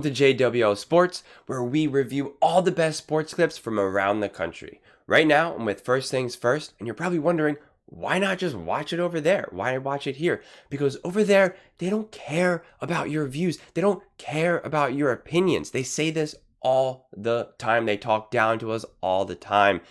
To JWL Sports, where we review all the best sports clips from around the country. Right now, I'm with First Things First, and you're probably wondering, why not just watch it over there? Why watch it here? Because over there, they don't care about your views. They don't care about your opinions. They say this all the time. They talk down to us all the time.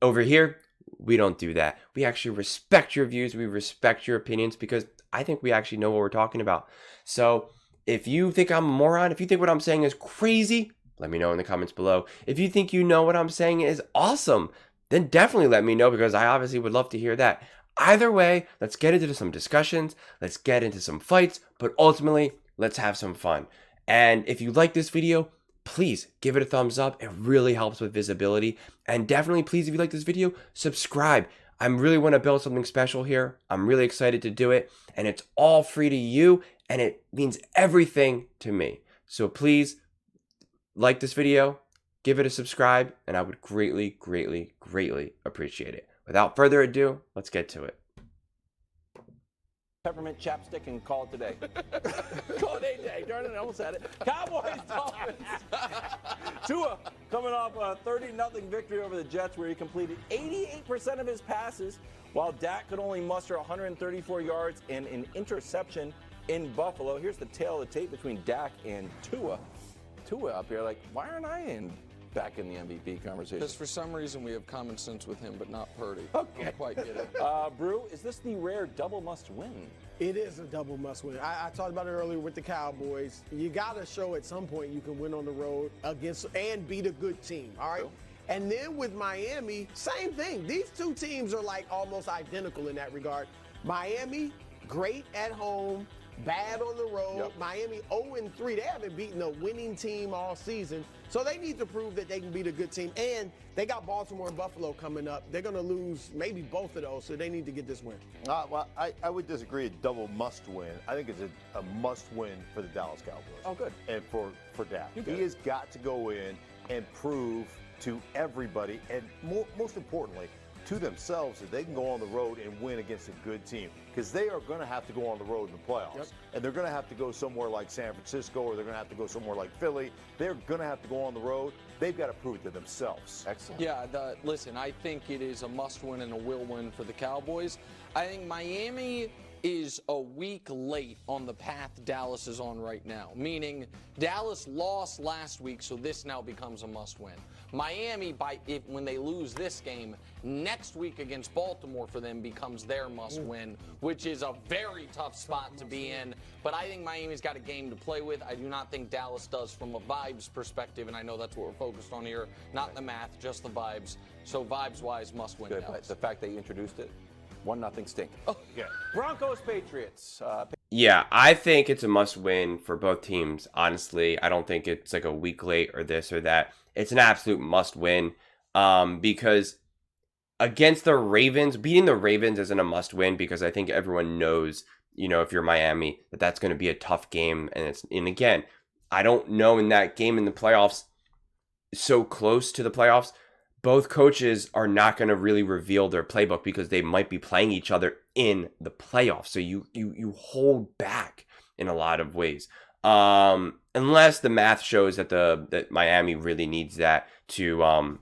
Over here, we don't do that. We actually respect your views. We respect your opinions because I think we actually know what we're talking about. So, if you think I'm a moron, if you think what I'm saying is crazy, let me know in the comments below. If you think you know what I'm saying is awesome, then definitely let me know because I obviously would love to hear that. Either way, let's get into some discussions, let's get into some fights, but ultimately, let's have some fun. And if you like this video, please give it a thumbs up. It really helps with visibility. And definitely, please, if you like this video, subscribe. I really want to build something special here. I'm really excited to do it. And it's all free to you. And it means everything to me. So please like this video, give it a subscribe, and I would greatly, greatly, greatly appreciate it. Without further ado, let's get to it. Peppermint chapstick and call it today. Call it a day. Darn it, I almost had it. Cowboys, Dolphins. Tua coming off a 30-0 victory over the Jets where he completed 88% of his passes while Dak could only muster 134 yards and an interception in Buffalo. Here's the tail of the tape between Dak and Tua. Tua up here like, why aren't I back in the MVP conversation? Because for some reason we have common sense with him, but not Purdy. Okay. I don't quite get it. Brew, is this the rare double must win? It is a double must win. I talked about it earlier with the Cowboys. You got to show at some point you can win on the road against and beat a good team, all right? True. And then with Miami, same thing. These two teams are like almost identical in that regard. Miami, great at home, bad on the road. Yep. Miami 0-3. They haven't beaten a winning team all season. So they need to prove that they can beat a good team. And they got Baltimore and Buffalo coming up. They're going to lose maybe both of those, so they need to get this win. Well, I would disagree. A double must win. I think it's a must win for the Dallas Cowboys. Oh, good. And for Dak. You He got it. has got to go in and prove to everybody, and most importantly, to themselves, that they can go on the road and win against a good team. Because they are going to have to go on the road in the playoffs. Yep. And they're going to have to go somewhere like San Francisco, or they're going to have to go somewhere like Philly. They're going to have to go on the road. They've got to prove it to themselves. Excellent. Yeah, listen, I think it is a must win and a will win for the Cowboys. I think Miami is a week late on the path Dallas is on right now, meaning Dallas lost last week, so this now becomes a must win. Miami, when they lose this game, next week against Baltimore for them becomes their must win, which is a very tough spot to be in. But I think Miami's got a game to play with. I do not think Dallas does from a vibes perspective, and I know that's what we're focused on here, not the math, just the vibes. So vibes-wise, must win Good. Dallas. The fact that you introduced it, 1-0 stink. Oh. Yeah. Broncos, Patriots. Yeah, I think it's a must win for both teams, honestly. I don't think it's like a week late or this or that. It's an absolute must win because against the Ravens, beating the Ravens isn't a must win because I think everyone knows, if you're Miami, that that's going to be a tough game. And again, I don't know in that game in the playoffs, so close to the playoffs, both coaches are not going to really reveal their playbook because they might be playing each other in the playoffs. So you hold back in a lot of ways. Unless the math shows that Miami really needs that to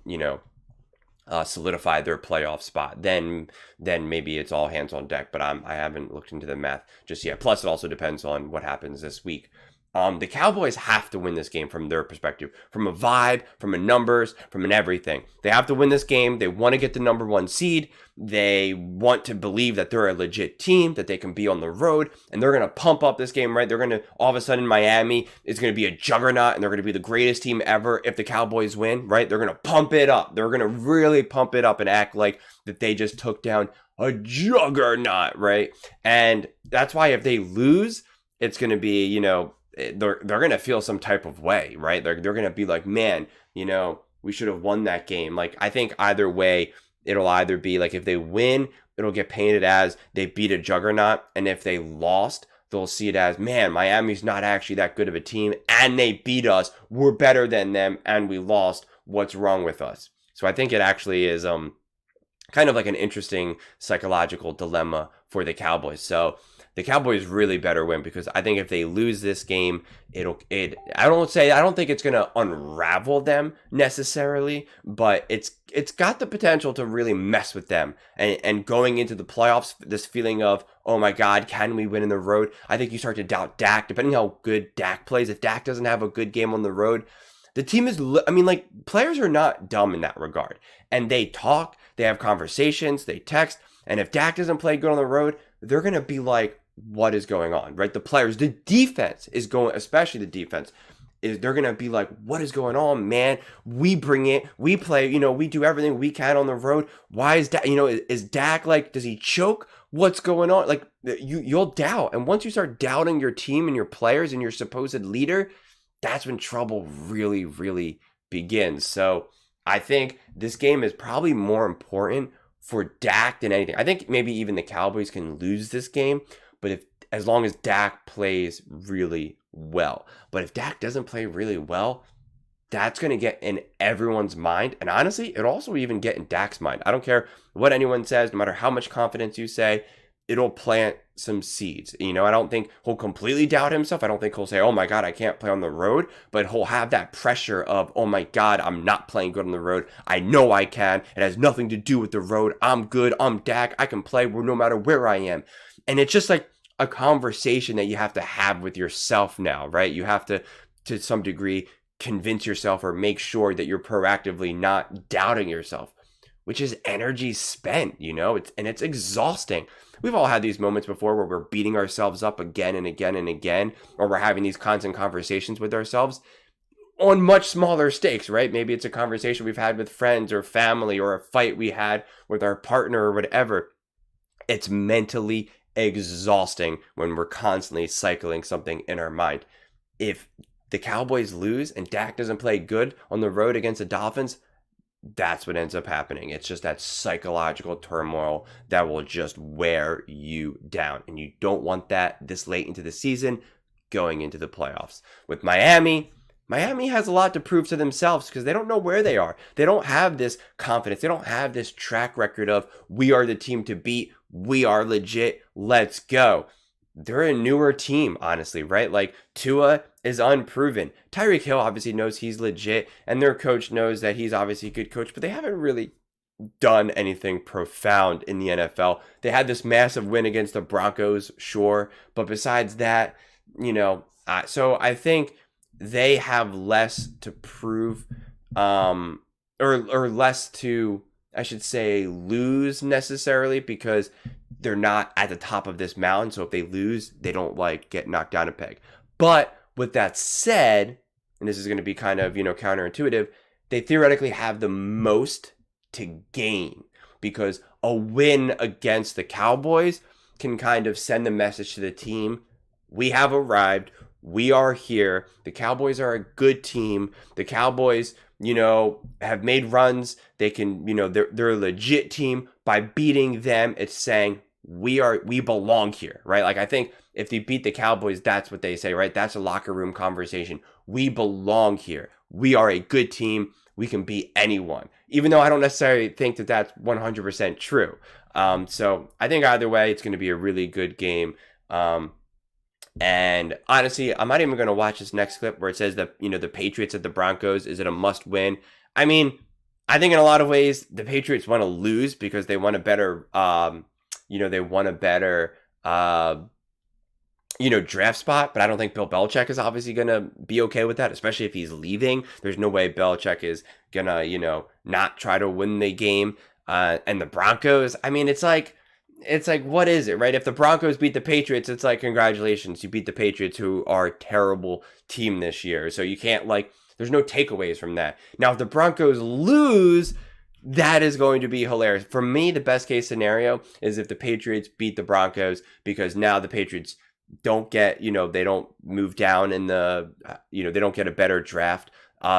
solidify their playoff spot, then maybe it's all hands on deck. But I haven't looked into the math just yet. Plus, it also depends on what happens this week. The Cowboys have to win this game from their perspective, from a vibe, from a numbers, from an everything. They have to win this game. They want to get the number 1 seed. They want to believe that they're a legit team, that they can be on the road, and they're going to pump up this game, right? They're going to, all of a sudden, Miami is going to be a juggernaut, and they're going to be the greatest team ever if the Cowboys win, right? They're going to pump it up. They're going to really pump it up and act like that they just took down a juggernaut, right? And that's why if they lose, it's going to be, they're going to feel some type of way, right? They're going to be like, man, we should have won that game. Like, I think either way, it'll either be like if they win, it'll get painted as they beat a juggernaut. And if they lost, they'll see it as, man, Miami's not actually that good of a team and they beat us. We're better than them and we lost. What's wrong with us? So I think it actually is kind of like an interesting psychological dilemma for the Cowboys. So the Cowboys really better win, because I think if they lose this game, I don't think it's going to unravel them necessarily, but it's got the potential to really mess with them. And going into the playoffs, this feeling of, oh my God, can we win in the road? I think you start to doubt Dak, depending how good Dak plays. If Dak doesn't have a good game on the road, the team is, players are not dumb in that regard. And they talk, they have conversations, they text. And if Dak doesn't play good on the road, they're going to be like, what is going on, right? The players, the defense is going, especially the defense, they're going to be like, what is going on, man? We bring it, we play, we do everything we can on the road. Why is Dak, is Dak like, does he choke? What's going on? Like, you'll doubt. And once you start doubting your team and your players and your supposed leader, that's when trouble really, really begins. So I think this game is probably more important for Dak than anything. I think maybe even the Cowboys can lose this game, but as long as Dak plays really well. But if Dak doesn't play really well, that's going to get in everyone's mind. And honestly, it'll also even get in Dak's mind. I don't care what anyone says, no matter how much confidence you say, it'll plant some seeds. I don't think he'll completely doubt himself. I don't think he'll say, oh my God, I can't play on the road. But he'll have that pressure of, oh my God, I'm not playing good on the road. I know I can. It has nothing to do with the road. I'm good. I'm Dak. I can play no matter where I am. And it's just like a conversation that you have to have with yourself now, right? You have to some degree, convince yourself or make sure that you're proactively not doubting yourself, which is energy spent, it's exhausting. We've all had these moments before where we're beating ourselves up again and again and again, or we're having these constant conversations with ourselves on much smaller stakes, right? Maybe it's a conversation we've had with friends or family, or a fight we had with our partner or whatever. It's mentally exhausting when we're constantly cycling something in our mind. If the Cowboys lose and Dak doesn't play good on the road against the Dolphins, that's what ends up happening. It's just that psychological turmoil that will just wear you down. And you don't want that this late into the season, going into the playoffs. With Miami has a lot to prove to themselves, because they don't know where they are. They don't have this confidence. They don't have this track record of, we are the team to beat. We are legit. Let's go. They're a newer team, honestly, right? Like, Tua is unproven. Tyreek Hill obviously knows he's legit, and their coach knows that he's obviously a good coach, but they haven't really done anything profound in the NFL. They had this massive win against the Broncos, sure, but besides that, so I think they have less to prove, or less to, I should say, lose necessarily, because they're not at the top of this mountain. So if they lose, they don't get knocked down a peg. But with that said, and this is going to be kind of, counterintuitive, they theoretically have the most to gain, because a win against the Cowboys can kind of send the message to the team, we have arrived, we are here, the Cowboys are a good team, the Cowboys, have made runs, they can, they're a legit team. By beating them, it's saying, we belong here, right? Like, I think if they beat the Cowboys, that's what they say, right? That's a locker room conversation. We belong here. We are a good team. We can beat anyone, even though I don't necessarily think that that's 100% true. So I think either way, it's going to be a really good game. And honestly, I'm not even going to watch this next clip where it says that, the Patriots at the Broncos, is it a must win? I mean, I think in a lot of ways, the Patriots want to lose because they want a better, draft spot. But I don't think Bill Belichick is obviously going to be okay with that, especially if he's leaving. There's no way Belichick is going to, not try to win the game. And the Broncos, I mean, it's like, what is it, right? If the Broncos beat the Patriots, it's like, congratulations, you beat the Patriots, who are a terrible team this year. So you can't, there's no takeaways from that. Now, if the Broncos lose, that is going to be hilarious. For me, the best case scenario is if the Patriots beat the Broncos, because now the Patriots don't get, they don't move down in the, they don't get a better draft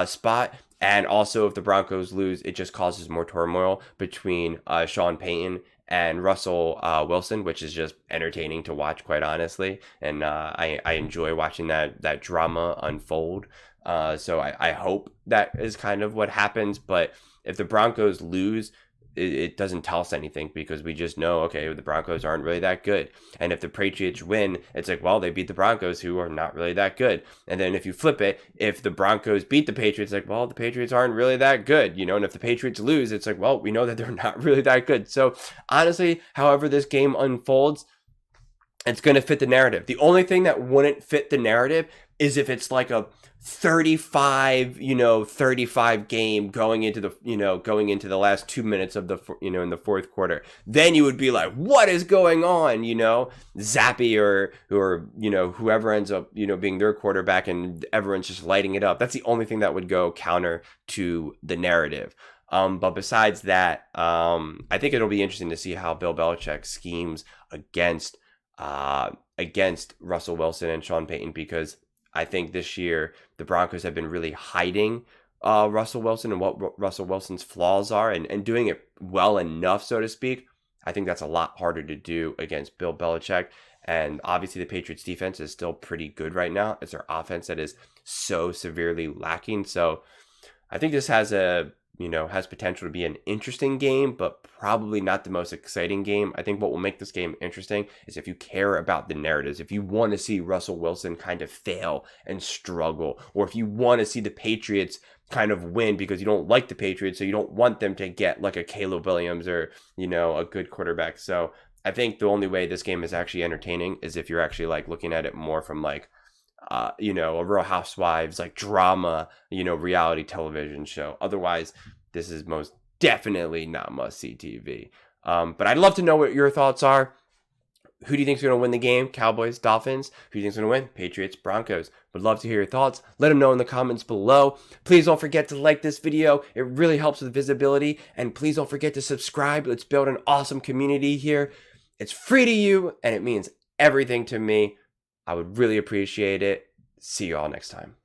spot. And also, if the Broncos lose, it just causes more turmoil between Sean Payton and Russell Wilson, which is just entertaining to watch, quite honestly. And I enjoy watching that drama unfold. So I hope that is kind of what happens. But if the Broncos lose, it doesn't tell us anything because we just know, okay, the Broncos aren't really that good. And if the Patriots win, it's like, well, they beat the Broncos, who are not really that good. And then if you flip it, if the Broncos beat the Patriots, like, well, the Patriots aren't really that good, and if the Patriots lose, it's like, well, we know that they're not really that good. So honestly, however this game unfolds, it's going to fit the narrative. The only thing that wouldn't fit the narrative is if it's like a 35 game going into the last 2 minutes of the, in the fourth quarter. Then you would be like, what is going on? Zappy or whoever ends up, being their quarterback and everyone's just lighting it up. That's the only thing that would go counter to the narrative. But besides that, I think it'll be interesting to see how Bill Belichick schemes against Russell Wilson and Sean Payton, because I think this year the Broncos have been really hiding Russell Wilson and what Russell Wilson's flaws are and doing it well enough, so to speak. I think that's a lot harder to do against Bill Belichick. And obviously the Patriots defense is still pretty good right now. It's their offense that is so severely lacking. So I think this has potential to be an interesting game, but probably not the most exciting game. I think what will make this game interesting is if you care about the narratives, if you want to see Russell Wilson kind of fail and struggle, or if you want to see the Patriots kind of win because you don't like the Patriots, so you don't want them to get like a Caleb Williams or, a good quarterback. So I think the only way this game is actually entertaining is if you're actually like looking at it more from like, a Real Housewives, like drama, reality television show. Otherwise, this is most definitely not must-see TV. But I'd love to know what your thoughts are. Who do you think is going to win the game? Cowboys, Dolphins? Who do you think is going to win? Patriots, Broncos? Would love to hear your thoughts. Let them know in the comments below. Please don't forget to like this video. It really helps with visibility. And please don't forget to subscribe. Let's build an awesome community here. It's free to you, and it means everything to me. I would really appreciate it. See you all next time.